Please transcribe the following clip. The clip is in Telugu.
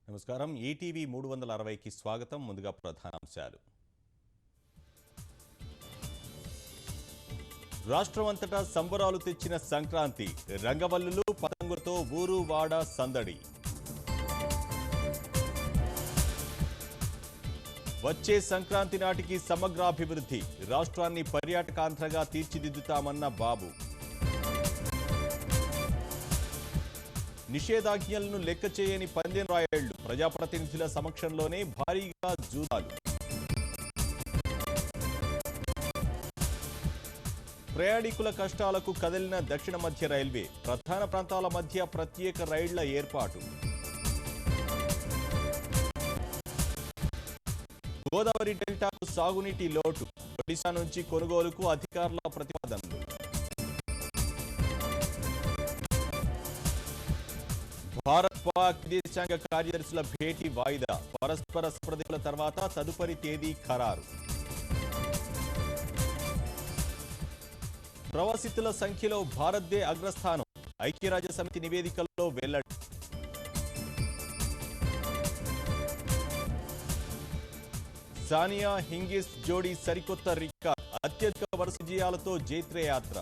నమస్కారం ఈటీవీ 360కి స్వాగతం. ముందుగా ప్రధానాంశాలు. రాష్ట్రమంతటా సంబరాలు తెచ్చిన సంక్రాంతి, రంగవల్లులు పతంగులతో ఊరు వాడ సందడి. వచ్చే సంక్రాంతి నాటికి సమగ్రాభివృద్ధి, రాష్ట్రాన్ని పర్యాటకాంధ్రగా తీర్చిదిద్దుతామన్న బాబు. నిషేధాజ్ఞలను లెక్క చేయని పందెం రాయళ్లు, ప్రజాప్రతినిధుల సమక్షంలోనే భారీగా జూదాలు. ప్రయాణికుల కష్టాలకు కదిలిన దక్షిణ మధ్య రైల్వే, ప్రధాన ప్రాంతాల మధ్య ప్రత్యేక రైళ్ల ఏర్పాటు. గోదావరి డెల్టాకు సాగునీటి లోటు, ఒడిశా నుంచి కొనుగోలుకు అధికారుల ప్రతిపాదనలు. భారత్ పాక్ విదేశాంగ కార్యదర్శుల భేటీ వాయిదా, పరస్పర సంప్రదింపుల తర్వాత తదుపరి తేదీ ఖరారు. ప్రవాసితుల సంఖ్యలో భారత్దే అగ్రస్థానం, ఐక్యరాజ్యసమితి నివేదికల్లో వెల్లడి. సానియా హింగిస్ జోడీ సరికొత్త రికార్డ్, అత్యధిక వరుస విజయాలతో జైత్రయాత్ర.